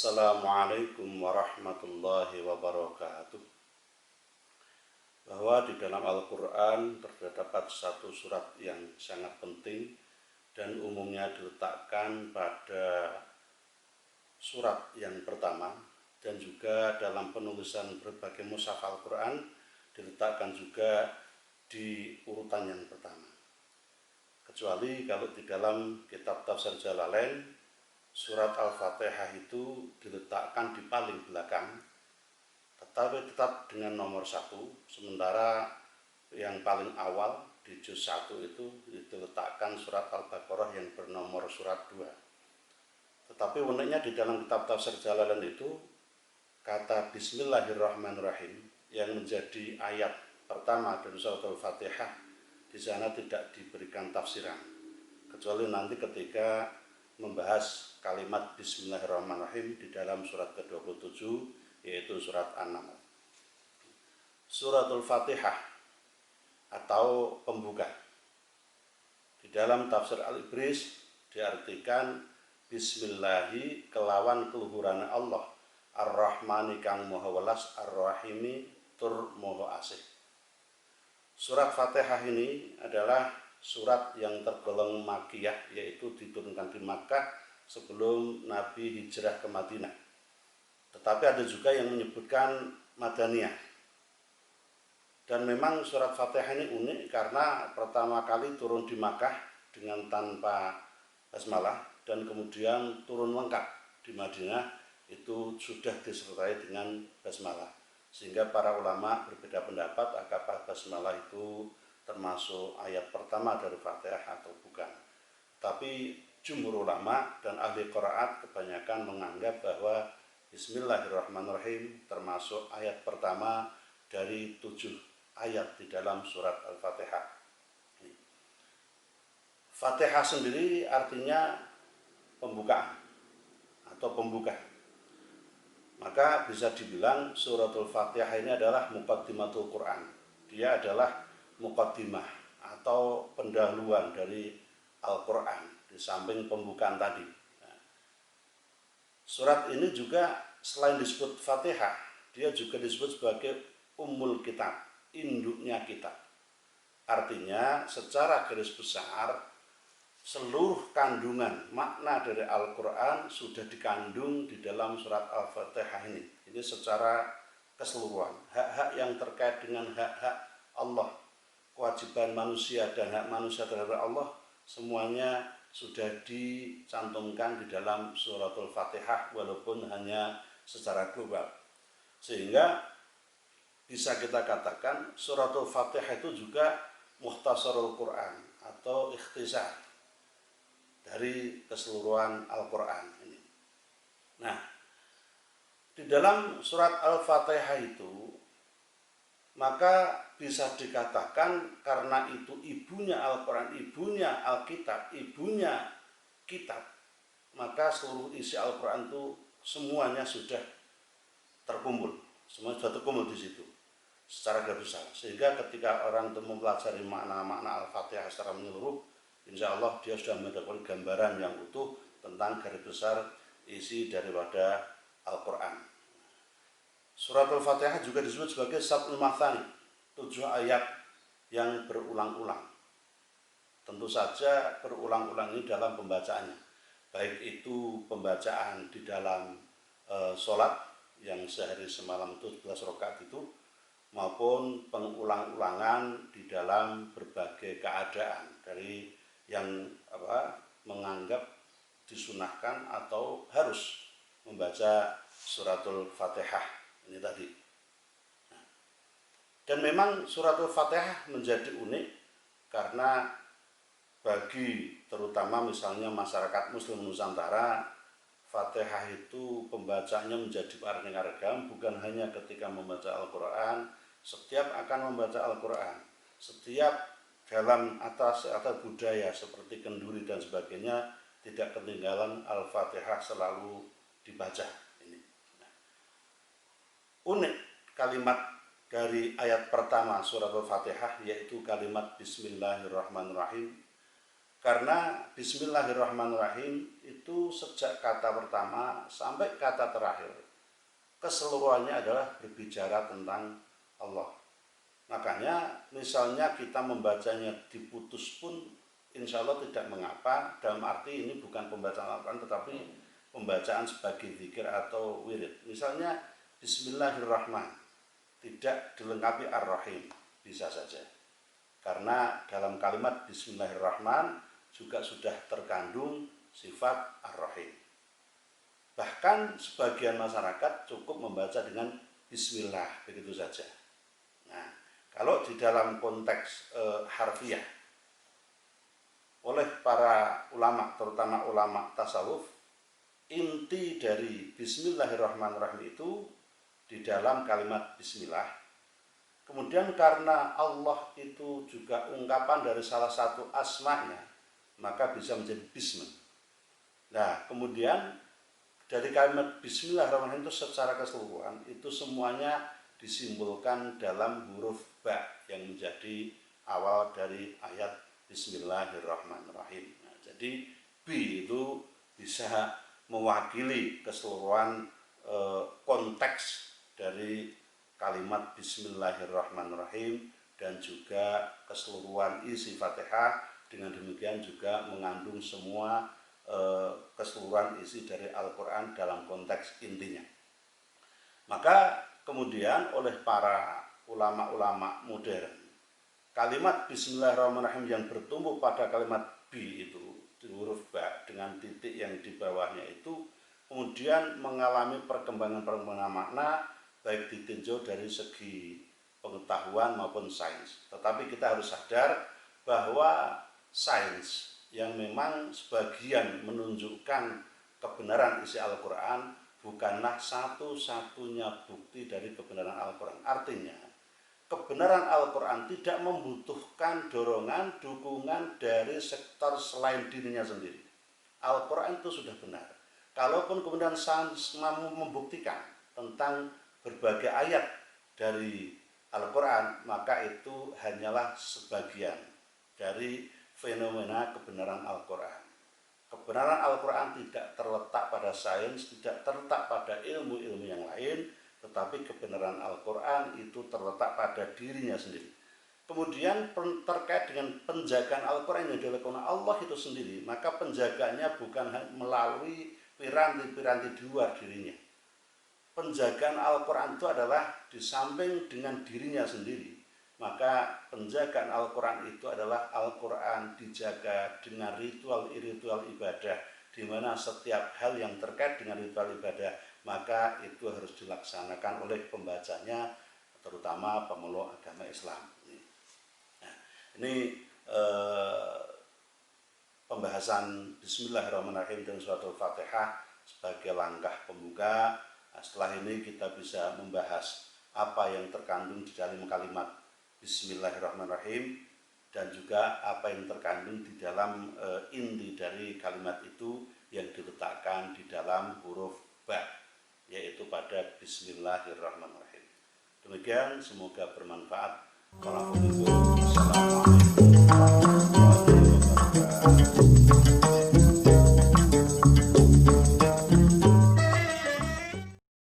Assalamualaikum warahmatullahi wabarakatuh. Bahwa di dalam Al-Quran terdapat satu surat yang sangat penting dan umumnya diletakkan pada surat yang pertama, dan juga dalam penulisan berbagai mushaf Al-Quran diletakkan juga di urutan yang pertama. Kecuali kalau di dalam kitab Tafsir Jalalain, surat Al-Fatihah itu diletakkan di paling belakang, tetapi tetap dengan nomor 1, sementara yang paling awal di juz 1 itu diletakkan surat Al-Baqarah yang bernomor surat 2. Tetapi uniknya di dalam kitab Tafsir Jalalain itu, kata Bismillahirrahmanirrahim yang menjadi ayat pertama dari surat Al-Fatihah di sana tidak diberikan tafsiran, kecuali nanti ketika membahas kalimat Bismillahirrahmanirrahim di dalam surat ke-27, yaitu surat An-Naml. Suratul Fatihah atau pembuka di dalam tafsir Al-Ibris diartikan Bismillahi kelawan keluhuran Allah, Ar-Rahmani kang moho welas, Ar-Rahimi tur moho asih. Surat Fatihah ini adalah surat yang tergolong Makkiyah, yaitu diturunkan di Makkah sebelum Nabi hijrah ke Madinah. Tetapi ada juga yang menyebutkan Madaniyah. Dan memang surat Fatihah ini unik karena pertama kali turun di Makkah dengan tanpa basmalah, dan kemudian turun lengkap di Madinah itu sudah disertai dengan basmalah. Sehingga para ulama berbeda pendapat apakah basmalah itu termasuk ayat pertama dari Fatihah atau bukan. Tapi jumhur ulama dan ahli qiraat kebanyakan menganggap bahwa Bismillahirrahmanirrahim termasuk ayat pertama dari 7 ayat di dalam surat Al-Fatihah. Fatihah sendiri artinya pembukaan atau pembuka. Maka bisa dibilang suratul Fatihah ini adalah muqaddimatul Quran. Dia adalah muqaddimah atau pendahuluan dari Al-Quran di samping pembukaan tadi. Surat ini juga selain disebut Fatihah, dia juga disebut sebagai Ummul Kitab, induknya kitab. Artinya secara garis besar seluruh kandungan makna dari Al-Quran sudah dikandung di dalam surat Al-Fatihah ini. Ini secara keseluruhan. Hak-hak yang terkait dengan hak-hak Allah, kewajiban manusia dan hak manusia terhadap Allah, semuanya sudah dicantumkan di dalam suratul Fatihah walaupun hanya secara global. Sehingga bisa kita katakan suratul Fatihah itu juga mukhtasarul Quran atau ikhtisar dari keseluruhan Al-Quran ini. Nah, di dalam surat Al-Fatihah itu, maka bisa dikatakan karena itu ibunya Al-Quran, ibunya Alkitab, ibunya kitab, maka seluruh isi Al-Quran itu semuanya sudah terkumpul, semua sudah terkumpul di situ secara garis besar. Sehingga ketika orang itu mempelajari makna-makna Al-Fatihah secara menyeluruh, insya Allah dia sudah mendapatkan gambaran yang utuh tentang garis besar isi daripada Al-Quran. Surat Al-Fatihah juga disebut sebagai Sab'ul Mathani, 7 ayat yang berulang-ulang. Tentu saja berulang-ulang ini dalam pembacaannya, baik itu pembacaan di dalam sholat yang sehari semalam itu 11 rakaat itu, maupun pengulang-ulangan di dalam berbagai keadaan dari yang menganggap disunahkan atau harus membaca suratul Fatihah ini tadi. Dan memang suratul Fatihah menjadi unik karena bagi terutama misalnya masyarakat Muslim Nusantara, Fatihah itu pembacanya menjadi beraneka ragam, bukan hanya ketika membaca Al-Quran, setiap akan membaca Al-Quran, setiap dalam atas atau budaya seperti kenduri dan sebagainya, tidak ketinggalan Al-Fatihah selalu dibaca ini. Unik kalimat dari ayat pertama surat Al-Fatihah, yaitu kalimat Bismillahirrahmanirrahim, Karena Bismillahirrahmanirrahim itu sejak kata pertama sampai kata terakhir keseluruhannya adalah berbicara tentang Allah. Makanya misalnya kita membacanya diputus pun insya Allah tidak mengapa, dalam arti ini bukan pembacaan Al-Quran tetapi pembacaan sebagai zikir atau wirid. Misalnya Bismillahirrahmanirrahim tidak dilengkapi Ar-Rahim, bisa saja. Karena dalam kalimat Bismillahirrahmanirrahim juga sudah terkandung sifat Ar-Rahim. Bahkan sebagian masyarakat cukup membaca dengan Bismillah, begitu saja. Nah, kalau di dalam konteks harfiah oleh para ulama, terutama ulama tasawuf, inti dari Bismillahirrahmanirrahim itu di dalam kalimat Bismillah. Kemudian karena Allah itu juga ungkapan dari salah satu asmanya, maka bisa menjadi bismi. Nah, kemudian dari kalimat Bismillahirrahmanirrahim itu secara keseluruhan itu semuanya disimbolkan dalam huruf ba yang menjadi awal dari ayat Bismillahirrahmanirrahim. Nah, jadi bi itu bisa mewakili keseluruhan konteks dari kalimat Bismillahirrahmanirrahim dan juga keseluruhan isi Fatihah. Dengan demikian juga mengandung semua keseluruhan isi dari Al-Quran dalam konteks intinya. Maka kemudian oleh para ulama-ulama modern, kalimat Bismillahirrahmanirrahim yang bertumbuh pada kalimat bi itu, di huruf ba dengan titik yang di bawahnya itu, kemudian mengalami perkembangan makna baik ditinjau dari segi pengetahuan maupun sains. Tetapi kita harus sadar bahwa sains yang memang sebagian menunjukkan kebenaran isi Al-Quran bukanlah satu-satunya bukti dari kebenaran Al-Quran. Artinya, kebenaran Al-Quran tidak membutuhkan dorongan, dukungan dari sektor selain dirinya sendiri. Al-Quran itu sudah benar. Kalaupun kemudian sains mampu membuktikan tentang berbagai ayat dari Al-Quran, maka itu hanyalah sebagian dari fenomena kebenaran Al-Quran. Kebenaran Al-Quran tidak terletak pada sains, tidak terletak pada ilmu-ilmu yang lain, tetapi kebenaran Al-Quran itu terletak pada dirinya sendiri. Kemudian terkait dengan penjagaan Al-Quran yang dilakukan Allah itu sendiri, maka penjagaannya bukan melalui piranti-piranti di luar dirinya. Penjagaan Al-Quran itu adalah di samping dengan dirinya sendiri, maka penjagaan Al-Quran itu adalah Al-Quran dijaga dengan ritual-ritual ibadah, di mana setiap hal yang terkait dengan ritual ibadah, maka itu harus dilaksanakan oleh pembacanya, terutama pemeluk agama Islam. Nah, ini pembahasan Bismillahirrahmanirrahim dan surat Al-Fatihah sebagai langkah pembuka. Nah, setelah ini kita bisa membahas apa yang terkandung di dalam kalimat Bismillahirrahmanirrahim dan juga apa yang terkandung di dalam inti dari kalimat itu yang diletakkan di dalam huruf ba, yaitu pada Bismillahirrahmanirrahim. Demikian, semoga bermanfaat. Assalamualaikum warahmatullahi wabarakatuh.